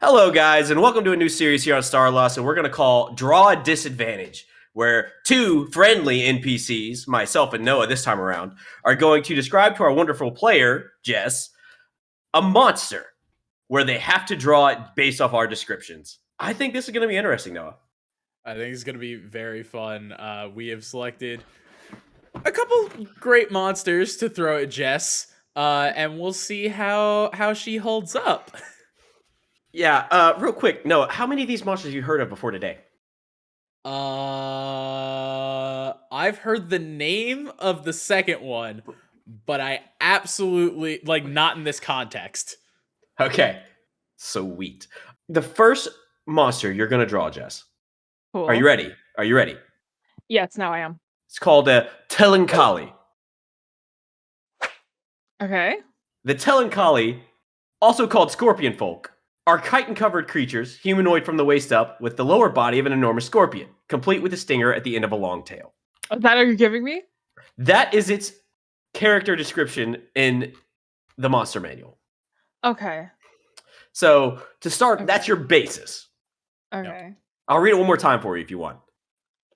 Hello, guys, and welcome to a new series here on Starlost, and we're going to call Draw a Disadvantage, where two friendly NPCs, myself and Noah this time around, are going to describe to our wonderful player, Jess, a monster, where they have to draw it based off our descriptions. I think this is going to be interesting, Noah. I think it's going to be very fun. We have selected a couple great monsters to throw at Jess, and we'll see how she holds up. Yeah, real quick, Noah, how many of these monsters have you heard of before today? I've heard the name of the second one, but I absolutely, not in this context. Okay, sweet. The first monster you're going to draw, Jess. Cool. Are you ready? Are you ready? Yes, now I am. It's called a Telencali. Okay. The Telencali, also called scorpion folk, are chitin-covered creatures, humanoid from the waist up, with the lower body of an enormous scorpion, complete with a stinger at the end of a long tail. Is that what you're giving me? That is its character description in the monster manual. Okay. So, to start, Okay. that's your basis. Okay. I'll read it one more time for you if you want.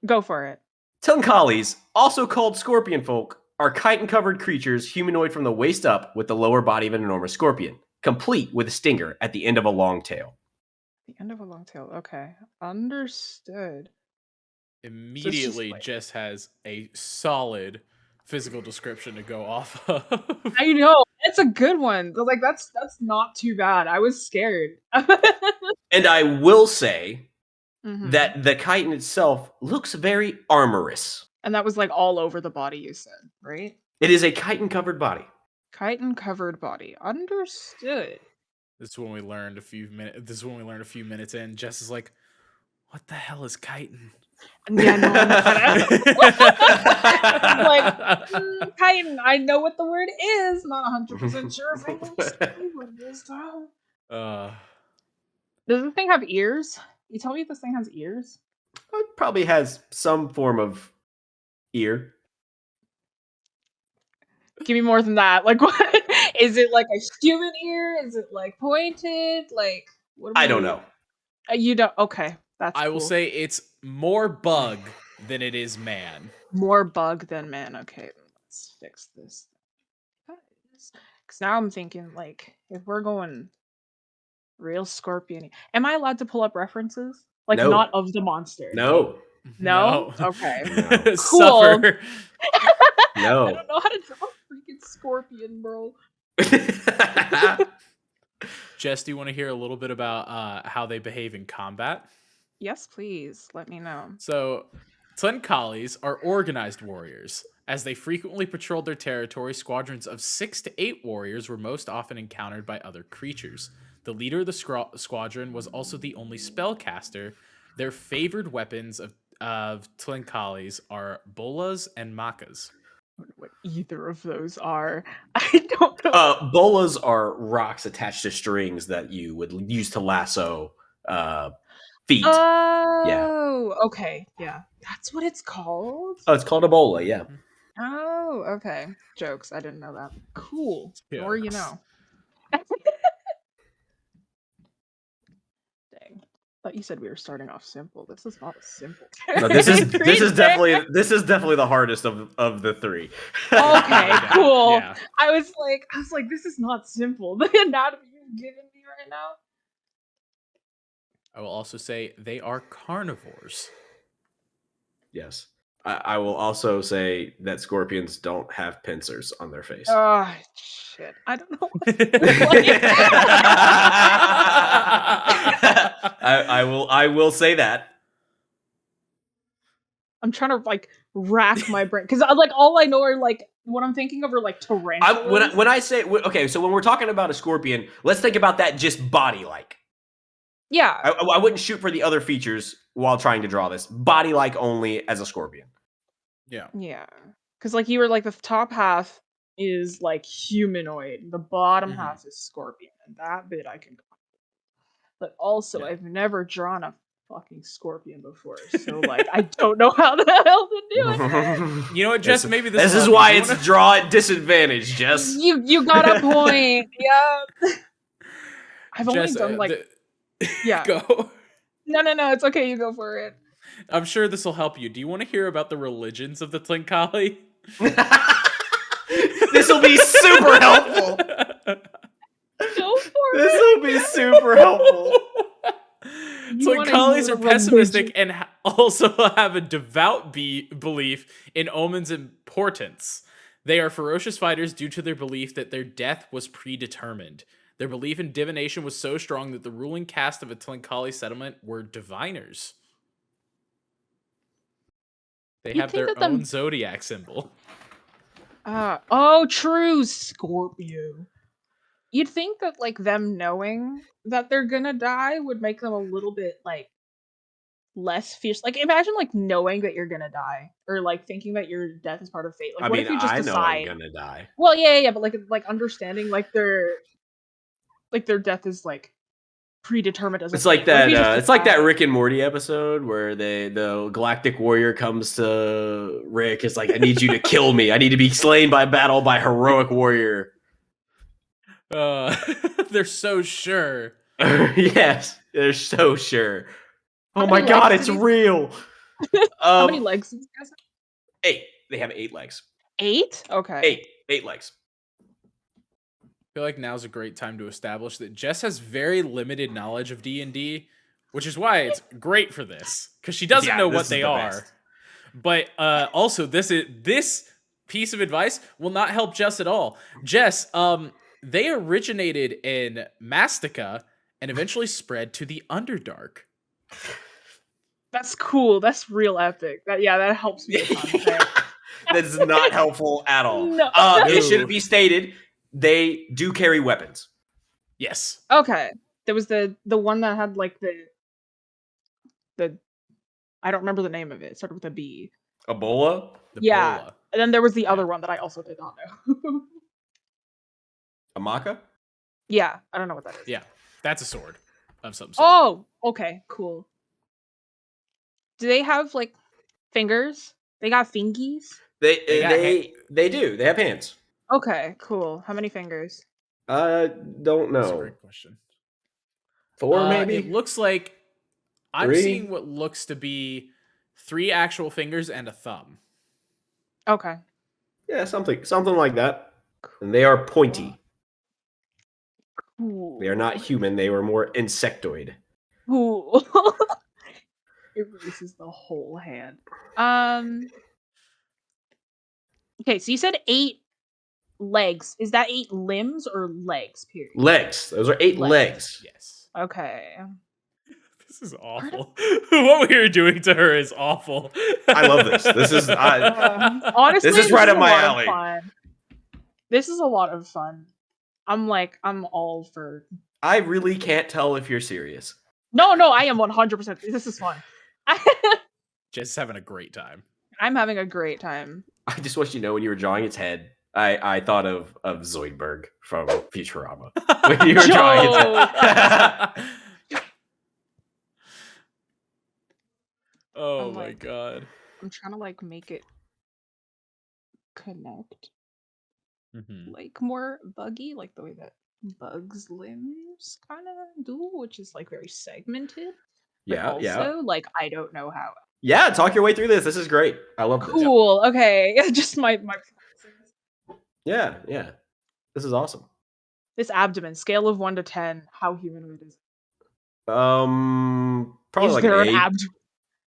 Go for it. Telencalis, also called scorpion folk, are chitin-covered creatures, humanoid from the waist up, with the lower body of an enormous scorpion, complete with a stinger at the end of a long tail. The end of a long tail. Okay. Understood. Immediately, Jess has a solid physical description to go off of. I know. It's a good one. Like that's not too bad. I was scared. And I will say Mhm. that the chitin itself looks very armorous. And that was like all over the body, you said, right? It is a chitin-covered body. Chitin covered body. Understood. This is when we learned a few minutes in. Jess is like, "What the hell is chitin?" Yeah, no, I'm like, chitin. I know what the word is. Not 100% sure if I know exactly what it is though. Does this thing have ears? You tell me if this thing has ears? It probably has some form of ear. Give me more than that. Like, what is it? Like a human ear? Is it like pointed? Like, what? I don't know. You don't. Okay, that's. I will cool. say it's more bug than it is man. More bug than man. Okay, let's fix this. Because now I'm thinking, like, if we're going real scorpion, am I allowed to pull up references? Like, No. not of the monster. No. No. Okay. No. Cool. Suffer. I No. don't know how to draw a freaking scorpion, bro. Jess, do you want to hear a little bit about how they behave in combat? Yes, please. Let me know. So, Tlencalis are organized warriors. As they frequently patrolled their territory, squadrons of 6 to 8 warriors were most often encountered by other creatures. The leader of the squadron was also the only spellcaster. Their favored weapons of Tlencalis are bolas and macas. What either of those are, I don't know. Bolas are rocks attached to strings that you would use to lasso feet. Oh, okay. Yeah. That's what it's called? Oh, it's called a bola, yeah. Oh, okay. Jokes. I didn't know that. Cool. Yeah. Or you know. Dang. Thought you said we were starting off simple. This is not a simple. No, this is definitely the hardest of the three. Okay, cool. Yeah. I was like, this is not simple. The anatomy you've given me right now. I will also say they are carnivores. Yes. I will also say that scorpions don't have pincers on their face. Oh shit! I don't know. I will say that. I'm trying to like rack my brain because like all I know are like what I'm thinking of are like tarantulas. When I say okay, so when we're talking about a scorpion, let's think about that just body like. Yeah. I wouldn't shoot for the other features while trying to draw this. Body like only as a scorpion. Yeah. Yeah. Because like you were like the top half is like humanoid, the bottom half is scorpion, and that bit I can. But also, I've never drawn a fucking scorpion before, so like I don't know how the hell to do it. You know what, Jess? Maybe this is why it's draw at disadvantage, Jess. You got a point. Yeah. I've only Jess, done like Yeah. Go. No. It's okay. You go for it. I'm sure this will help you. Do you want to hear about the religions of the Telencali? This will be super helpful. Go for This it. will be super helpful. You wanna Tlencalis hear are pessimistic religion. and also have a devout belief in omens and portents. They are ferocious fighters due to their belief that their death was predetermined. Their belief in divination was so strong that the ruling caste of a Telencali settlement were diviners. They You'd have think their that own them. zodiac symbol. Oh, true, Scorpio. You'd think that like them knowing that they're gonna die would make them a little bit like less fierce. Like imagine like knowing that you're gonna die, or like thinking that your death is part of fate. Like I what mean, if you just I know I'm decide? gonna die. Well, yeah, but like understanding like their death is like predetermined as a It's like fate. What if that. you just It's like that decide? Rick and Morty episode where the Galactic Warrior comes to Rick. Is like, I need you to kill me. I need to be slain by battle by heroic warrior. They're so sure. Yes, they're so sure. How Oh my many god, legs it's did he? real. How many legs does this guy have? 8. They have 8 legs. 8? Okay. 8 legs. I feel like now's a great time to establish that Jess has very limited knowledge of D&D, which is why it's great for this, because she doesn't know this what is they the are. best. But also, this piece of advice will not help Jess at all. Jess, they originated in Mastica and eventually spread to the Underdark. That's cool. That's real epic. That helps me a ton. That is not helpful at all. No. It should be stated they do carry weapons. Yes. Okay. There was the one that had like the I don't remember the name of it. It started with a B. Ebola? The Yeah. Bola. And then there was the Yeah. other one that I also did not know. Amaka? Yeah, I don't know what that is. Yeah, that's a sword of some sort. Oh, okay, cool. Do they have like fingers? They got fingies? They got do. They have hands. Okay, cool. How many fingers? Don't That's a know. great question. 4 maybe? It looks like I'm 3? seeing what looks to be 3 actual fingers and a thumb. Okay. Yeah, something like that. And they are pointy. Cool. They are not human. They were more insectoid. Cool. Erases the whole hand. Okay, so you said 8 legs. Is that 8 limbs or legs, period? Legs. Those are 8 legs. Yes. Okay. This is awful. What we are doing to her is awful. I love this. This is honestly, this is right a up my lot of alley. fun. This is a lot of fun. I'm all for. I really can't tell if you're serious. No, I am 100%. This is fun. Jess is having a great time. I'm having a great time. I just want you to know when you were drawing its head, I thought of Zoidberg from Futurama. When you were drawing its head. Oh I'm my like- god. I'm trying to like make it connect Mhm. like more buggy, like the way that bugs limbs kind of do, which is like very segmented. But Yeah, also, yeah. like I don't know how. Yeah, talk your way through this. This is great. I love this. Cool. Okay. Just my. Yeah. This is awesome. This abdomen, scale of 1 to 10, how humanoid is it? Probably Is like there an an 8. abdomen?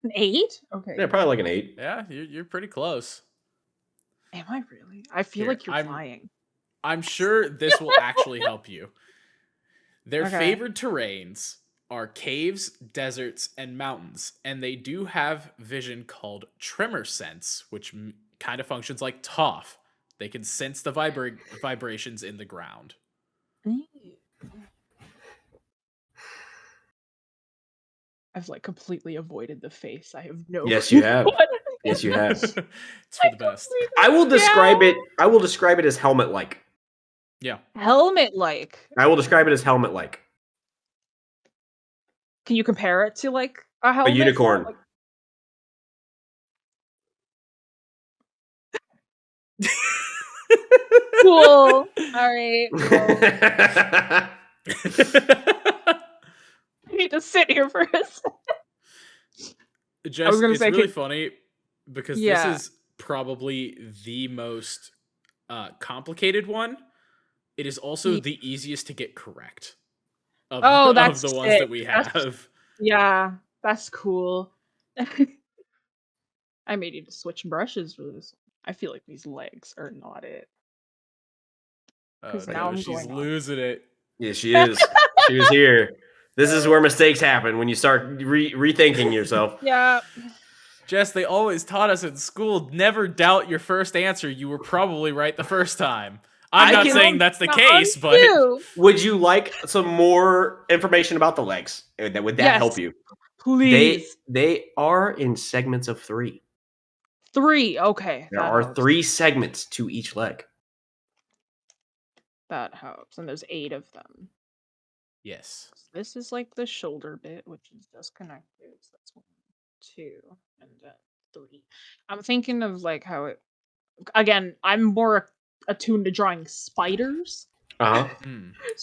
An 8? Okay. Yeah, probably like an 8. Yeah, you're pretty close. Am I really? I feel Here, like you're lying. I'm sure this will actually help you. Their Okay. favored terrains are caves, deserts, and mountains, and they do have vision called tremor sense, which kind of functions like Toph. They can sense the vibrations in the ground. I've like completely avoided the face. I have no. Yes, you have. what- Yes, you have. It's for the best. I will describe it. I will describe it as helmet-like. Yeah. Helmet-like. I will describe it as helmet-like. Can you compare it to like a helmet? A unicorn. Like... Cool. All right. Well, need to sit here for a second. Just, gonna it's say, really funny because this yeah. is probably the most complicated one. It is also the easiest to get correct of Oh, of that's the ones sick. that we That's have. yeah, that's cool. I may need to switch brushes for this. I feel like these legs are not it. Oh 'Cause now no, I'm she's going on. losing it. Yeah, she is. She was here. This is where mistakes happen when you start rethinking yourself. Yeah. Jess, they always taught us in school, never doubt your first answer. You were probably right the first time. I'm I not can- saying that's the Not case, on but you. Would you like some more information about the legs? Would that help Yes, you? please. They are in segments of 3. 3. Okay, There that are helps. 3 segments to each leg. That helps. And there's 8 of them. yes. So this is like the shoulder bit, which is just connected. So that's 1, 2, and 3. I'm thinking of like how it. Again, I'm more attuned to drawing spiders. Uh-huh.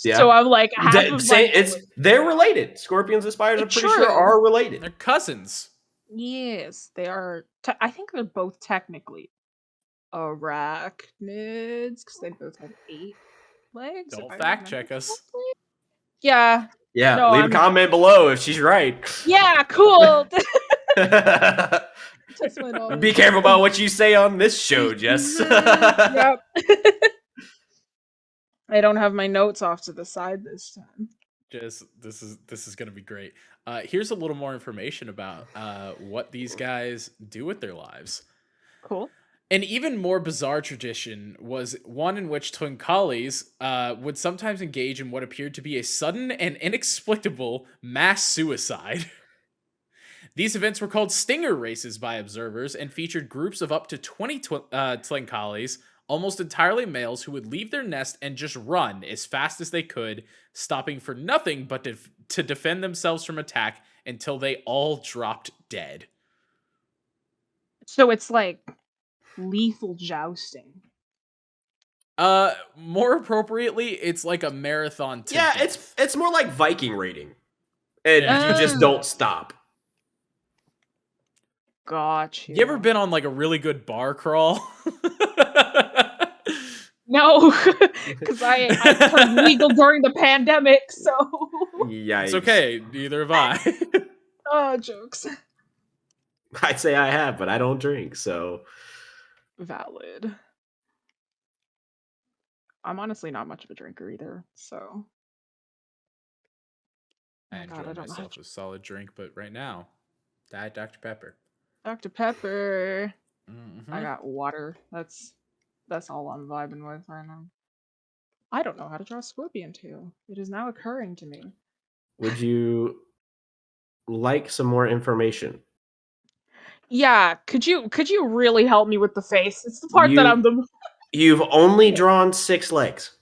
Yeah. So I'm like half of my They're related. Scorpions and spiders, I'm pretty sure, True. are related. They're cousins. Yes, they are. I think they're both technically arachnids because they both have 8 legs. Don't if I fact remember check us. correctly. Yeah. Yeah, No, leave a comment below if she's right. Yeah, cool. Just went all Be in. careful about what you say on this show, Jess. Yep. I don't have my notes off to the side this time. Jess, this is gonna be great. Here's a little more information about what these guys do with their lives. Cool. An even more bizarre tradition was one in which Twinkalies would sometimes engage in what appeared to be a sudden and inexplicable mass suicide. These events were called stinger races by observers and featured groups of up to 20 Twinkalies, almost entirely males, who would leave their nest and just run as fast as they could, stopping for nothing but to defend themselves from attack until they all dropped dead. So it's like lethal jousting. More appropriately, it's like a marathon to Yeah, death. it's more like Viking raiding. And Yeah. you just don't stop. Got You ever been on like a really good bar crawl? No, because I turned legal during the pandemic, so. Yikes. It's okay, neither have I. Oh, jokes. I'd say I have, but I don't drink, so. Valid. I'm honestly not much of a drinker either, so. I Oh God, enjoy I don't know. myself a solid drink, but right now, Diet Dr. Pepper. Dr. Pepper. Mm-hmm. I got water. That's all I'm vibing with right now. I don't know how to draw a scorpion tail. It is now occurring to me. Would you like some more information? Yeah, could you really help me with the face? It's the part that I'm the. You've only drawn 6 legs.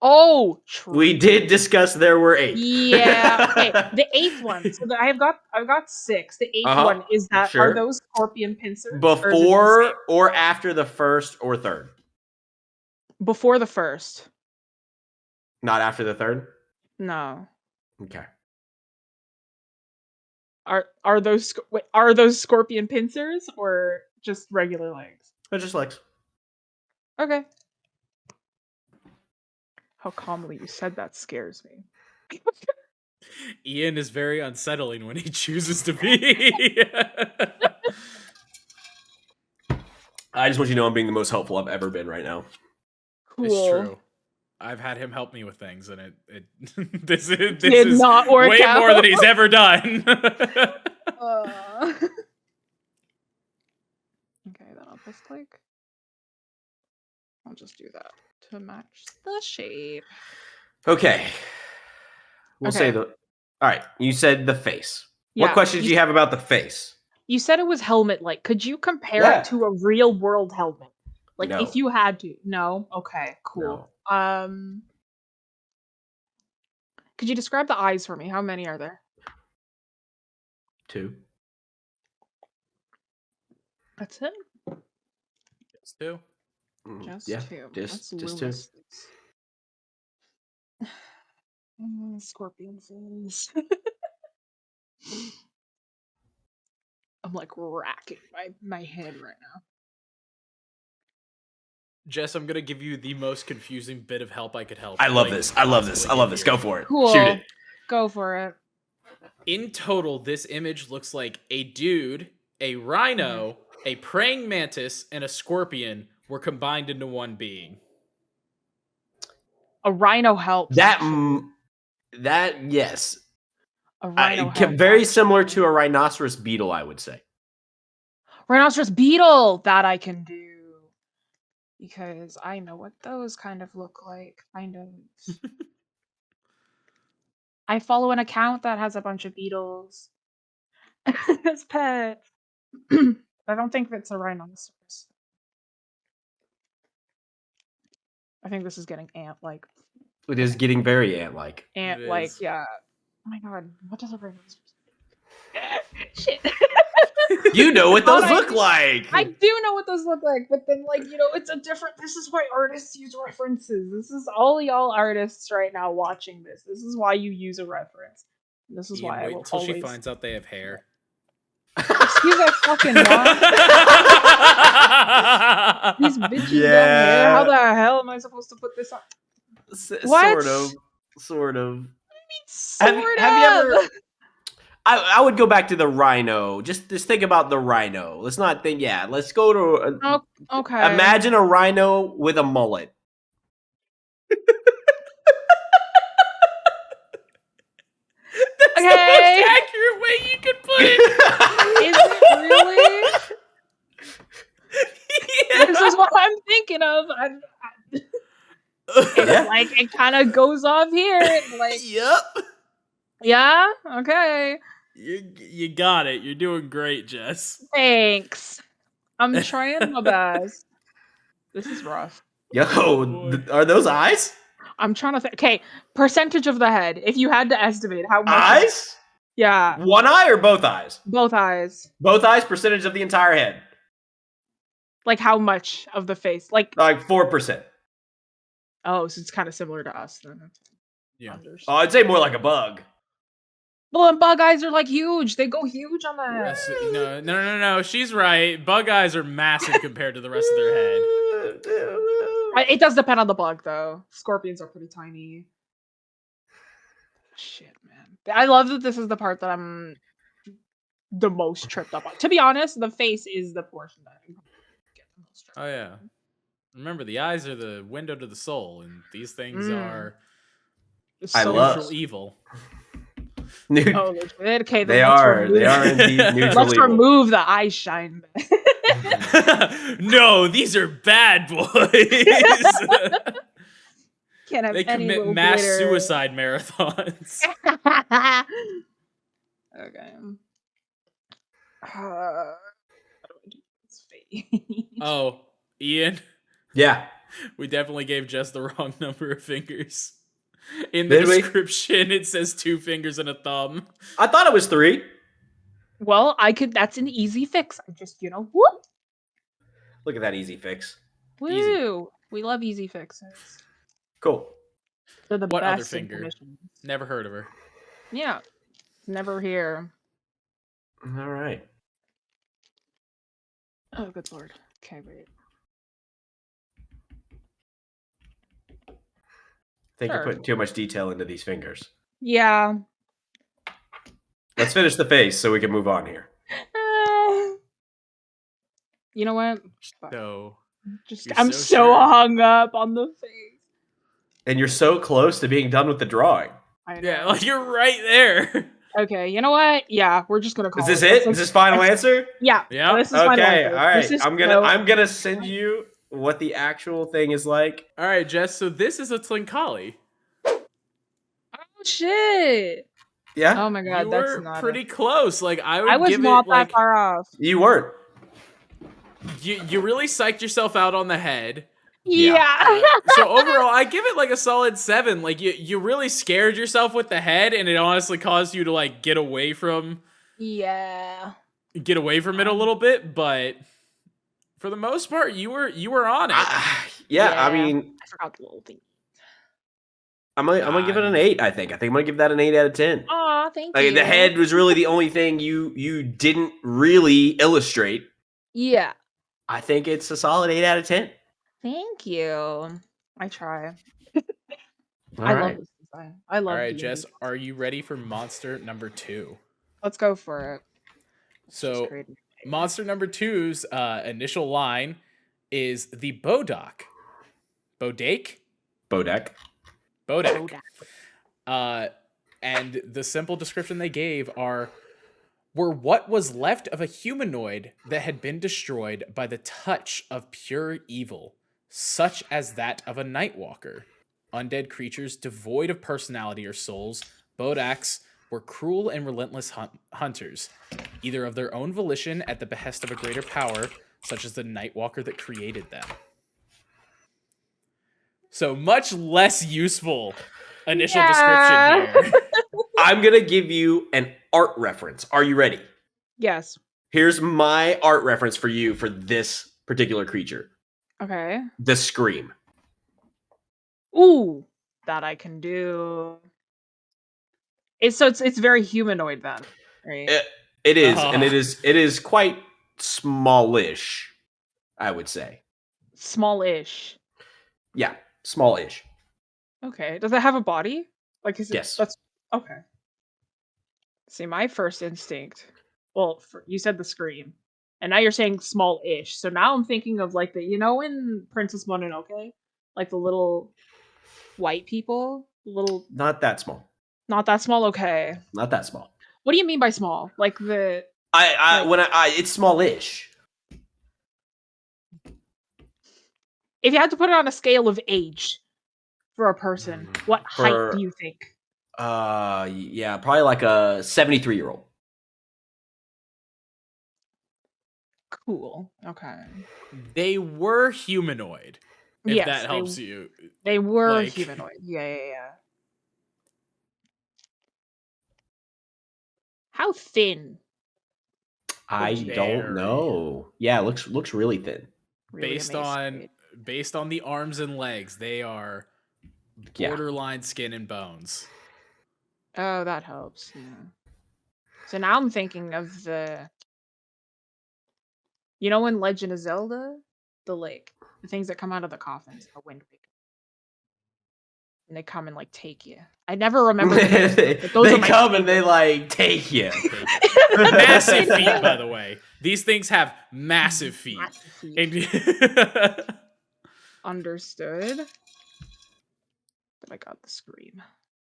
Oh, true. We did discuss there were 8. Yeah. Okay. The 8th one. So I've got 6. The 8th one is that. Sure. Are those scorpion pincers? Before or after the first or third? Before the first. Not after the third? No. Okay. Are those scorpion pincers or just regular legs? They're just legs. Okay. How calmly you said that scares me. Ian is very unsettling when he chooses to be. I just want you to know I'm being the most helpful I've ever been right now. Cool. It's true. I've had him help me with things, and it this Did is not work way out. more than he's ever done. Okay, then I'll just like. I'll just do that to match the shape. Okay. We'll say Okay. the. All right. You said the face. Yeah, What questions do you have about the face? You said it was helmet-like. Could you compare Yeah. it to a real-world helmet? Like, No. if you had to. No? Okay, cool. No. Could you describe the eyes for me? How many are there? 2. That's it? Just 2. Just Yeah, 2. just Let's 2. Lewis this. Scorpion face. I'm like racking my head right now. Jess, I'm gonna give you the most confusing bit of help I could help. I love this. I love this. I love this. Go for it. Cool. Shoot it. Go for it. In total, this image looks like a dude, a rhino, a praying mantis, and a scorpion were combined into one being. A rhino helps. That yes. A rhino helps. Very similar to a rhinoceros beetle, I would say. Rhinoceros beetle, that I can do. Because I know what those kind of look like. Kind of. I follow an account that has a bunch of beetles as pets. I don't think it's a rhinoceros. I think this is getting ant-like. It is getting very ant-like. Ant-like, yeah. Oh my god, what does a rhinoceros Shit. You know what those look like. I do know what those look like, but then, like, you know, it's a different. This is why artists use references. This is all y'all artists right now watching this. This is why you use a reference. This is why I will until always. she finds out they have hair. Excuse that fucking mom. These bitches don't hair. How the hell am I supposed to put this on? What? Sort of. I mean, sort of. Have you ever? I would go back to the rhino. Just think about the rhino. Let's not think. Yeah, let's go to. Okay. Imagine a rhino with a mullet. That's the most accurate way you could put it. Is it really? Yeah. This is what I'm thinking of. It's like it kind of goes off here. Like, yep. Yeah. Okay. You got it. You're doing great, Jess. Thanks. I'm trying my best. This is rough. Yo, are those eyes? I'm trying to think. Okay, percentage of the head. If you had to estimate how much eyes? Yeah. One eye or both eyes? Both eyes. Both eyes, percentage of the entire head. Like how much of the face? Like 4%. Oh, so it's kind of similar to us then. Yeah. Oh, I'd say more like a bug. Well, and bug eyes are like huge. They go huge on that. No. She's right. Bug eyes are massive compared to the rest of their head. It does depend on the bug, though. Scorpions are pretty tiny. Shit, man. I love that this is the part that I'm the most tripped up on. To be honest, the face is the portion that I get the most tripped up on. Oh, yeah. Remember, the eyes are the window to the soul, and these things are neutral evil. Oh, legit? Okay, they are indeed neutral. Let's remove the eye shine. No, these are bad boys. Can't have they any commit mass glitter. suicide marathons. Okay. How do I do this face? Oh, Ian. Yeah. We definitely gave Jess the wrong number of fingers. In the description, it says 2 fingers and a thumb. I thought it was 3. Well, that's an easy fix. I just, whoop. Look at that easy fix. Woo! Easy. We love easy fixes. Cool. They're the what best other finger? Never heard of her. Yeah. Never here. All right. Oh, good lord. Okay, wait. I think you're putting too much detail into these fingers. Yeah. Let's finish the face so we can move on here. You know what? I'm so hung up on the face. And you're so close to being done with the drawing. I know. Yeah, like you're right there. Okay, you know what? Yeah, we're just gonna call it. Is this it? Is this final answer? Yeah. Yeah. This is final answer. All right. I'm gonna send you what the actual thing is like. All right, Jess. So this is a Telencali. Oh shit! Yeah. Oh my god, you that's were not pretty close. Like I was give not it like that far off. You weren't. You really psyched yourself out on the head. Yeah. So overall, I give it like a solid 7. Like you really scared yourself with the head, and it honestly caused you to like get away from. Yeah. Get away from it a little bit, but for the most part, you were on it. Yeah, I mean, I forgot the little thing. gonna give it an 8. I think I'm gonna give that an 8 out of 10. Aw, thank Like, you. the head was really the only thing you didn't really illustrate. Yeah. I think it's a solid 8 out of 10. Thank you. I try. All I right. love this design. I love All right, D&D. Jess, are you ready for monster number 2? Let's go for it. So, monster number 2's initial line is the Bodak. Bodake? Bodak. Bodak. And the simple description they gave were what was left of a humanoid that had been destroyed by the touch of pure evil, such as that of a Nightwalker. Undead creatures devoid of personality or souls, Bodaks were cruel and relentless hunters, either of their own volition at the behest of a greater power, such as the Nightwalker that created them. So much less useful initial description here. I'm gonna give you an art reference. Are you ready? Yes. Here's my art reference for you for this particular creature. Okay. The Scream. Ooh, that I can do. It's very humanoid then, right? It is, and it is quite smallish, I would say. Smallish. Yeah, smallish. Okay. Does it have a body? Like, is it? Yes. That's okay. See, my first instinct. Well, you said the Scream, and now you're saying small-ish. So now I'm thinking of like in Princess Mononoke, like the little white people, little. Not that small. Not that small. Okay. Not that small. What do you mean by small? Like the. It's smallish. If you had to put it on a scale of age for a person, what height do you think? Yeah, probably like a 73-year-old. Cool. Okay. They were humanoid. If Yes, that helps you. They were Like- humanoid. Yeah. How thin? I don't know. Yeah, it looks really thin. Really emaciated. based on the arms and legs, they are borderline skin and bones. Oh, that helps. Yeah. So now I'm thinking of in Legend of Zelda, the things that come out of the coffins, a wind waker, and they come and take you. I never remember. They come and they take you. Massive feet, by the way. These things have massive feet. Understood. But I got the Scream.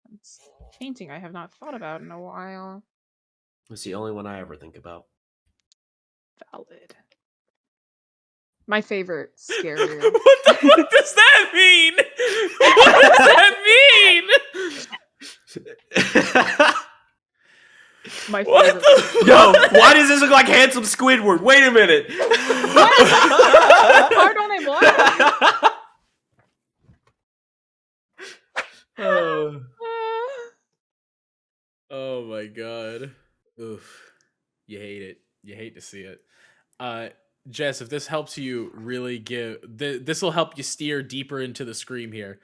That's a painting I have not thought about in a while. It's the only one I ever think about. Valid. My favorite scarier. What the fuck does that mean? What does that mean? My favorite. Yo, why does this look like handsome Squidward? Wait a minute. What part don't I want? Oh my god. Oof. You hate it. You hate to see it. Jess, if this helps you really this will help you steer deeper into the Scream here.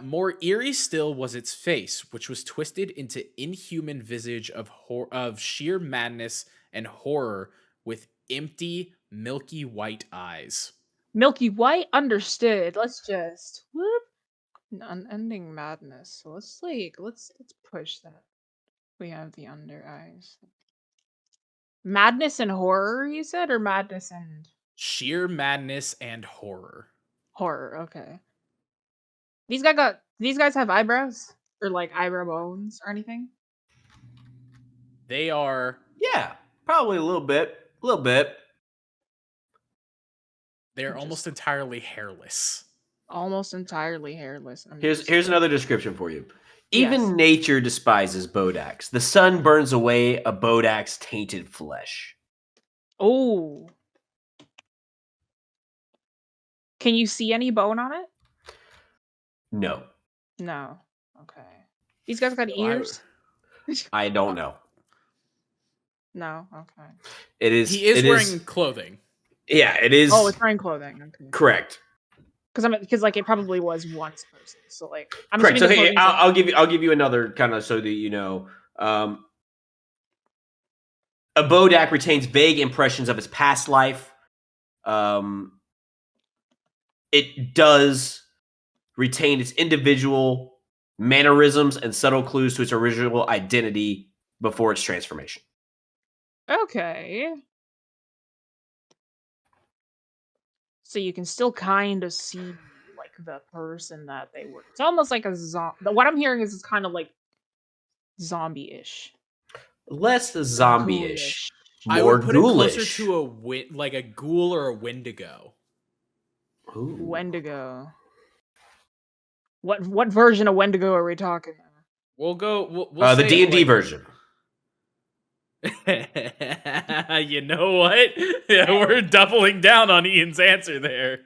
More eerie still was its face, which was twisted into inhuman visage of sheer madness and horror with empty, milky white eyes. Milky white, understood. Let's just whoop. An unending madness. So let's push that. We have the under eyes. Madness and horror, you said, or madness and sheer madness and horror. Horror, okay. These guys have eyebrows? Or eyebrow bones or anything? They are probably a little bit. They're almost entirely hairless. Almost entirely hairless. Here's another description for you. Even nature despises Bodaks. The sun burns away a Bodak's tainted flesh. Oh. Can you see any bone on it? No. No. Okay. These guys got ears? I don't know. No. Okay. He is wearing clothing. Yeah, it is. Oh, it's wearing clothing. Okay. Correct. Because like it probably was once person. So like I'm Correct. assuming So the hey, clothing's like, I'll give you another kind of so that you know. A Bodak retains vague impressions of his past life. Um, it does retain its individual mannerisms and subtle clues to its original identity before its transformation. okay. So you can still kind of see like the person that they were. It's almost like a zombie. What I'm hearing is it's kind of like zombie-ish Less or zombie-ish, ghoulish. I more would put it closer ghoulish. to like a ghoul or a wendigo. Ooh. Wendigo. What version of Wendigo are we talking about? We'll go. We'll The say D&D like, version. You know what? Yeah, we're doubling down on Ian's answer there.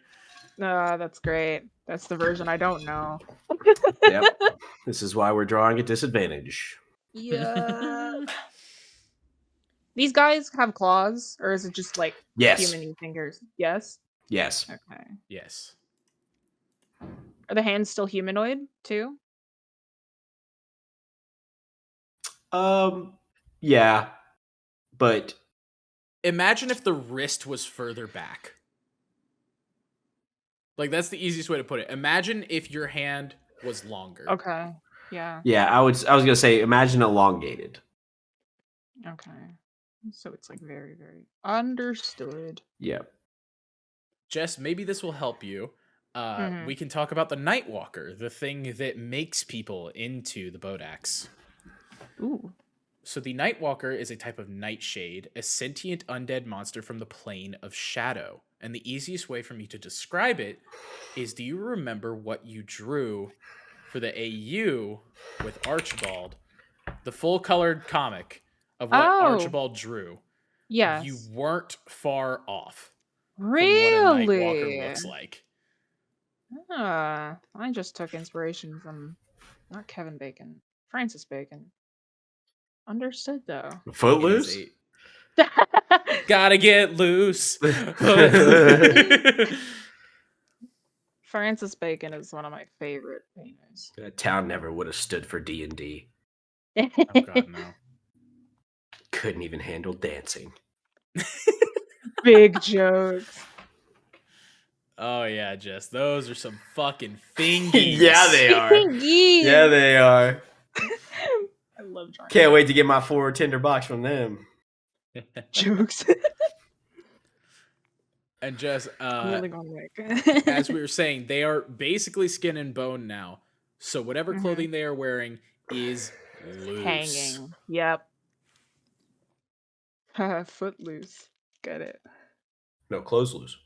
That's great. That's the version I don't know. Yep. This is why we're drawing at disadvantage. Yeah. These guys have claws, or is it just like Yes. human fingers? Yes. Yes. Okay. Yes. Are the hands still humanoid too? Yeah. But Imagine if the wrist was further back. Like, that's the easiest way to put it. Imagine if your hand was longer. Okay. Yeah. yeah, I was gonna say imagine elongated. Okay. So it's like very, very understood. Yep. Jess, maybe this will help you. Mhm. We can talk about the Nightwalker, the thing that makes people into the Bodaks. Ooh. So the Nightwalker is a type of nightshade, a sentient undead monster from the plane of shadow. And the easiest way for me to describe it is, do you remember what you drew for the AU with Archibald? The full colored comic of what Oh. Archibald drew. Yes. You weren't far off from what a Really? Nightwalker looks like. I just took inspiration from not Kevin Bacon, Francis Bacon. Understood though. Footloose? It is gotta get loose. Francis Bacon is one of my favorite painters. That town never would have stood for D&D. Oh god, no. Couldn't even handle dancing. Big jokes. Oh yeah, Jess, those are some fucking thingies. Yeah, they are. Yeah, they are. I love drawing. Can't wait to get my 4 tinder box from them. Jokes. And Jess, I'm really going back. as we were saying, they are basically skin and bone now. So whatever clothing they are wearing is loose. Hanging. Yep. Footloose. Get it. No, clothes loose.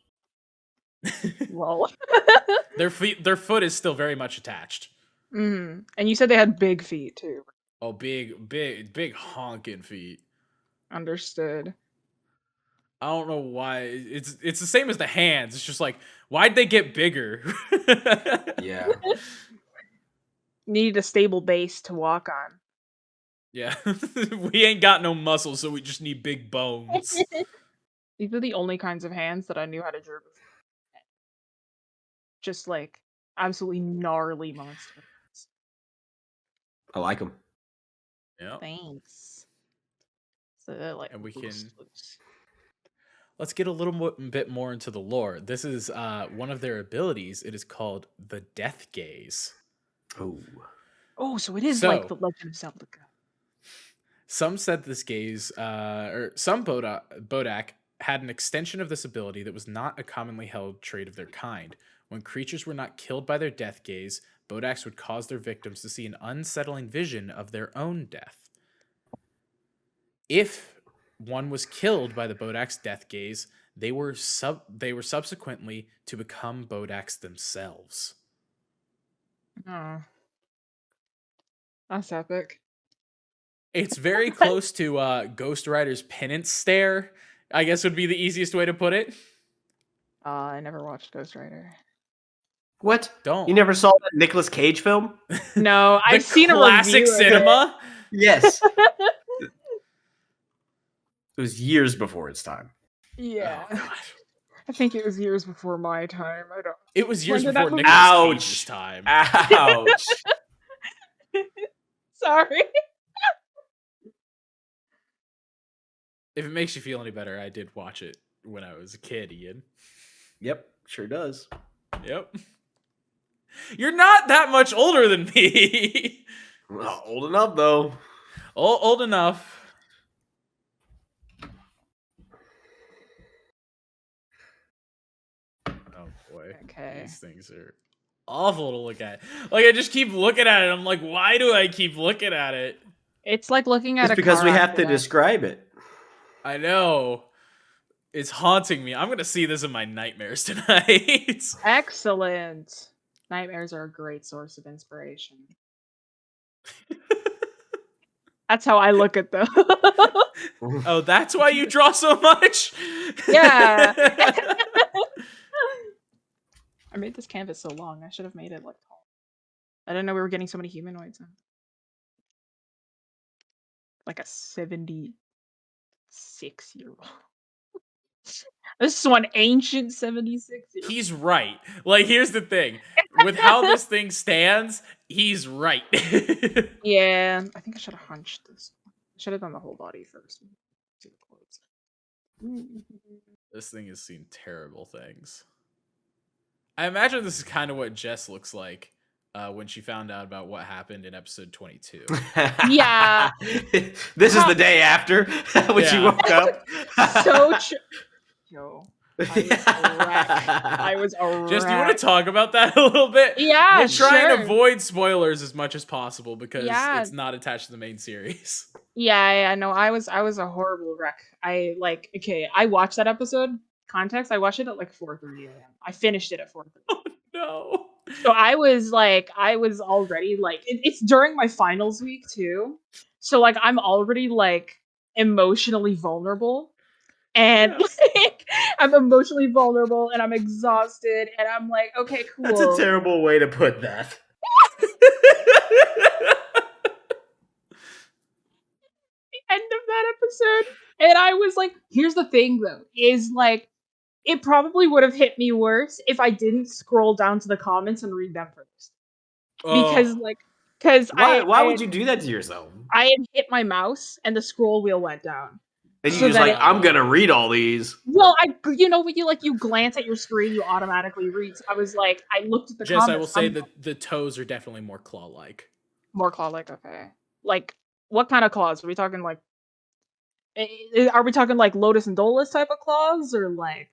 Lol. Their foot is still very much attached. And you said they had big feet too. Oh, big honking feet. Understood. I don't know why. It's the same as the hands. It's just like, why'd they get bigger? Yeah. Need a stable base to walk on. Yeah. We ain't got no muscles, so we just need big bones. These are the only kinds of hands that I knew how to draw. Just like absolutely gnarly monsters. I like them. Yeah. Thanks. So they're like, And we loose, can- loose. Let's get a little bit more into the lore. This is one of their abilities. It is called the Death Gaze. Oh, so it is So- like the Legend of Zelda. Some said this gaze, or some Bodak had an extension of this ability that was not a commonly held trait of their kind. When creatures were not killed by their death gaze, Bodaks would cause their victims to see an unsettling vision of their own death. If one was killed by the Bodak's death gaze, they were subsequently to become Bodaks themselves. Oh. That's epic. It's very close to Ghost Rider's penance stare, I guess would be the easiest way to put it. I never watched Ghost Rider. What? Don't. You never saw that Nicolas Cage film? No, The I've seen a classic review of it. cinema. Yes. It was years before its time. Yeah. Oh, God. I think it was years before my time. I don't. It was When years did that before movie- Nicolas Ouch. Cage's time. Ouch. Sorry. If it makes you feel any better, I did watch it when I was a kid, Ian. Yep, sure does. Yep. You're not that much older than me. Not old enough though. Old enough. Oh boy. Okay. These things are awful to look at. Like, I just keep looking at it. I'm like, why do I keep looking at it? It's like looking at It's a because car we have to accident. describe it. I know. It's haunting me. I'm going to see this in my nightmares tonight. Excellent. Nightmares are a great source of inspiration. That's how I look at them. Oh, that's why you draw so much? Yeah. I made this canvas so long. I should have made it like tall. I didn't know we were getting so many humanoids. Like a 76-year-old. This is one ancient 76-year-old. He's right. Like, here's the thing. With how this thing stands, he's right. Yeah, I think I should have hunched this. I should have done the whole body first. See the clothes. This thing has seen terrible things. I imagine this is kind of what Jess looks like when she found out about what happened in episode 22. Yeah. This is the day after when she Yeah. woke up. So true. Yo, I was a wreck. Jess, do you want to talk about that a little bit? Yeah, We'll try and sure. avoid spoilers as much as possible because Yeah. it's not attached to the main series. Yeah, I know. I was a horrible wreck. I watched that episode. Context, I watched it at like 4:30 a.m. I finished it at 4:30. No. So I was already like, it's during my finals week too. So like, I'm already like emotionally vulnerable. And Yeah. like, I'm emotionally vulnerable and I'm exhausted. And I'm like, okay, cool. That's a terrible way to put that. End of that episode. And I was like, here's the thing though, is like, it probably would have hit me worse if I didn't scroll down to the comments and read them first. Because Why would you do that to yourself? I had hit my mouse and the scroll wheel went down. And you So just then like, I'm gonna read all these. Well, when you glance at your screen, you automatically read. So I was like, I looked at the Jess, comments. I will say that the toes are definitely more claw-like. More claw-like, okay. Like, what kind of claws? Are we talking like? Are we talking like Lotus and Dolus type of claws, or like?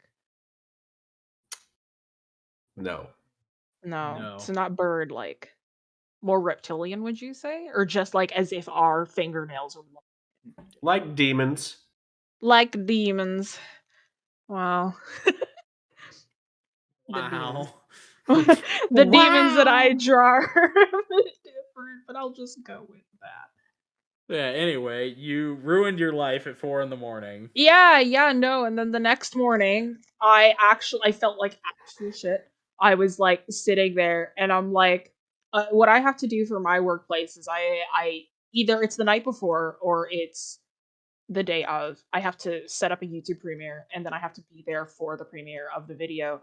No. No. So not bird-like. More reptilian, would you say, or just like as if our fingernails were Like demons. like demons? Wow. Wow. The demons that I draw are a bit different, but I'll just go with that. Yeah, anyway, you ruined your life at 4 a.m. Yeah, no. And then the next morning, I felt like actual shit. I was like sitting there, and I'm like, what I have to do for my workplace is I either it's the night before or it's the day of. I have to set up a YouTube premiere, and then I have to be there for the premiere of the video.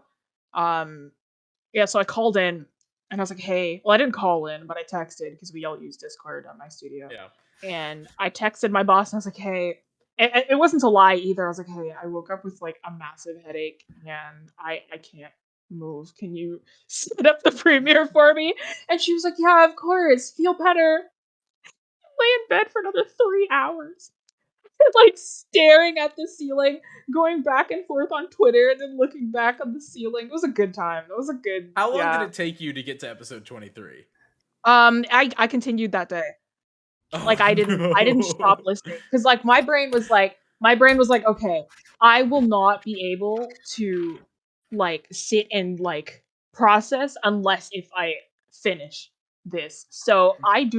Yeah, so I called in, and I was like, hey, well, I didn't call in, but I texted because we all use Discord at my studio. Yeah. And I texted my boss, and I was like, hey, it wasn't a lie either. I was like, hey, I woke up with like a massive headache, and I can't move. Can you set up the premiere for me? And she was like, yeah, of course. Feel better. Lay in bed for another 3 hours. Like staring at the ceiling, going back and forth on Twitter, and then looking back on the ceiling. It was a good time. It was a good. How long did it take you to get to episode 23? I continued that day. Like I didn't stop listening because like my brain was like, okay, I will not be able to like sit and like process unless if I finish this. So I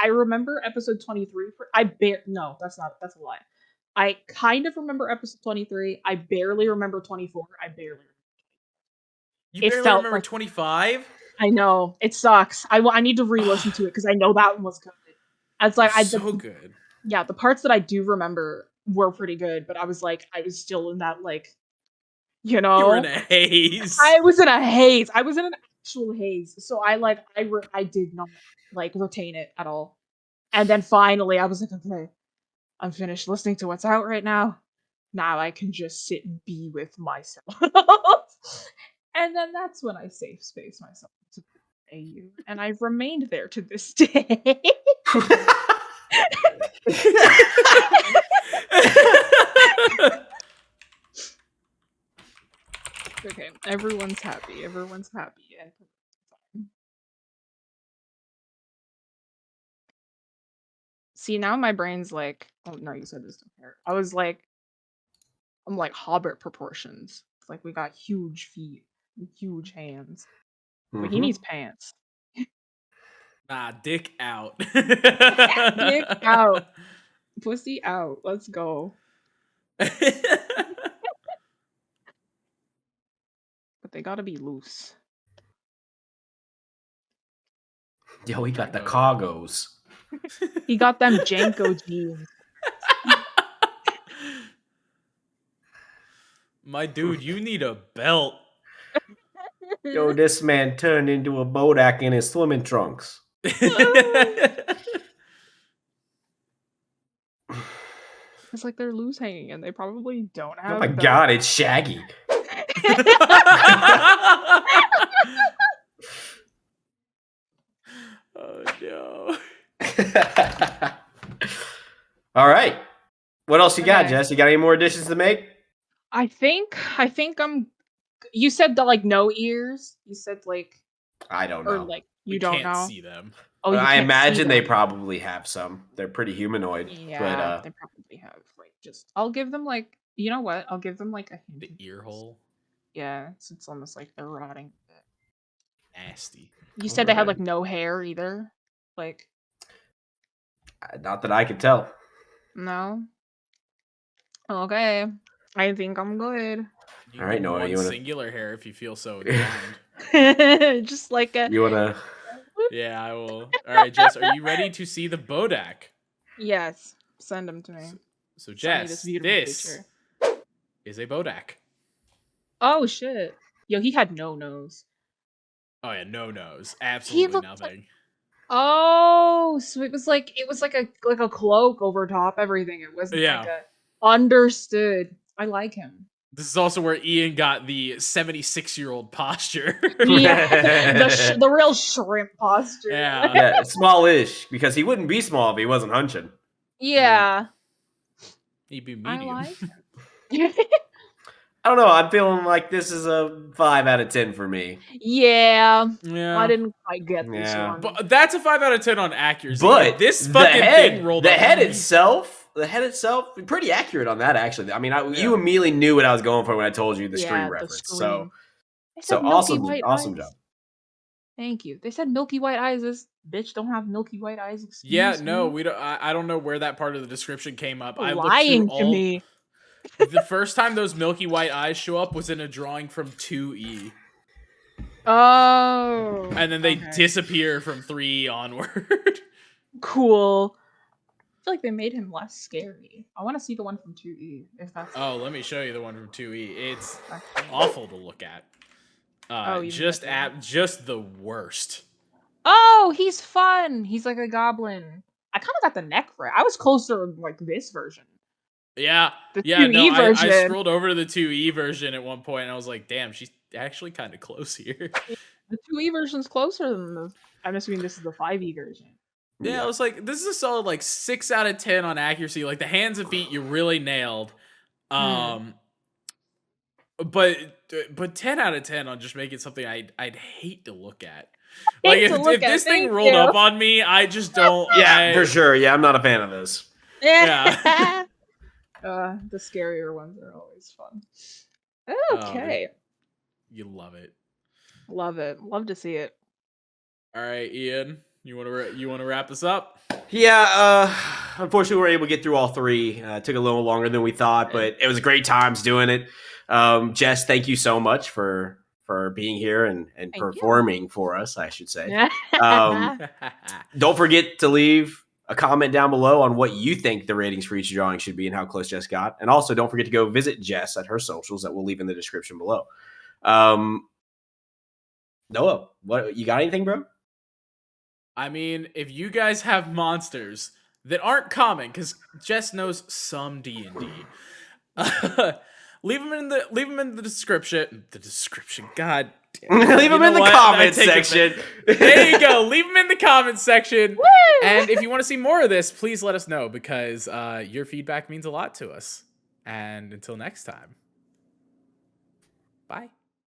remember episode 23. No, that's a lie. I kind of remember episode 23. I barely remember 24. You It barely felt remember like 25? I know it sucks. I need to re-listen to it because I know that one was good. It's like So good. Yeah, the parts that I do remember were pretty good, but I was still in that like You know, You were in a haze. I was in a haze. I was in an actual haze. So I did not like retain it at all. And then finally, I was like, okay, I'm finished listening to what's out right now. Now I can just sit and be with myself. And then that's when I safe space myself to AU, and I've remained there to this day. Okay, everyone's happy. Everyone's happy. See, now my brain's like, oh no, you said this don't care. I'm like Hobbit proportions. It's like we got huge feet, and huge hands, but he needs pants. Nah, dick out. Dick out, pussy out. Let's go. But they gotta be loose. Yo, he got the cargos. He got them Janko jeans. My dude, you need a belt. Yo, this man turned into a Bodak in his swimming trunks. It's like they're loose hanging, and they probably don't have. Oh my god, it's Shaggy. Oh no. All right. What else you got, Okay. Jess? You got any more additions to make? I think I'm. You said like no ears. You said like, I don't or know. like We you don't can't know. see them. Oh, you I can't imagine see they them. probably have some. They're pretty humanoid. Yeah, they probably have. Like, just I'll give them like, you know what? I'll give them like a hint. The ear hole. Yeah, it's almost like they're rotting. Nasty. You said they had Alright. like no hair either. Like, Not that I could tell. no. Okay, I think I'm good. You All right, can Noah, one you wanna- singular hair if you feel so inclined. Just like a. You wanna? Yeah, I will. All right, Jess, are you ready to see the Bodak? Yes, send them to me. So, Send me Jess, beautiful this picture. is a Bodak. Oh shit! Yo, he had no nose. Oh yeah, no nose, absolutely looked nothing. Oh, so it was like a cloak over top everything. It wasn't Yeah. like a understood. I like him. This is also where Ian got the 76-year-old posture. Yeah, the real shrimp posture. Yeah. Yeah, smallish because he wouldn't be small if he wasn't hunching. Yeah, He'd be I medium. like him. I don't know. I'm feeling like this is a 5 out of 10 for me. Yeah, Yeah. I didn't quite get this Yeah. one. But that's a 5 out of 10 on accuracy. But this the fucking head, thing rolled the up. head itself, pretty accurate on that actually. I mean, you immediately knew what I was going for when I told you the screen the reference. screen. They So said milky white awesome eyes. job. Thank you. They said milky white eyes. This bitch don't have milky white eyes. Yeah, Excuse no, me. we don't. I don't know where that part of the description came up. I looked through Lying to all. me. The first time those milky white eyes show up was in a drawing from 2E, Oh. and then they okay. disappear from 3E onward. Cool. I feel like they made him less scary. I want to see the one from 2E. If that's Oh, let me show you the one from 2E. It's actually- awful to look at. you Just mean that one? just the worst. Oh, he's fun. He's like a goblin. I kind of got the neck right. I was closer to like this version. Yeah, The yeah. 2E No, I version. scrolled over to the 2E version at one point, and I was like, "Damn, she's actually kind of close here." The 2E version's closer than the. I'm assuming this is the 5E version. Yeah, I was like, this is a solid like 6 out of 10 on accuracy. Like the hands and feet, you really nailed. But 10 out of 10 on just making something I'd hate to look at. Like if this thing rolled up on me, I just don't. Yeah, for sure. Yeah, I'm not a fan of this. Yeah. The scarier ones are always fun. Okay. You love it. Love it. Love to see it. All right, Ian, you want to wrap this up? Yeah, unfortunately, we were able to get through all 3. It took a little longer than we thought, but it was a great times doing it. Jess, thank you so much for being here and performing for us, I should say. Don't forget to leave a comment down below on what you think the ratings for each drawing should be and how close Jess got. And also, don't forget to go visit Jess at her socials that we'll leave in the description below. Noah, what you got anything, bro? I mean, if you guys have monsters that aren't common, because Jess knows some D&D, leave them in the description. The description, God. Leave them in the comment section. There you go. Leave them in the comment section. And if you want to see more of this, please let us know, because your feedback means a lot to us. And until next time, bye.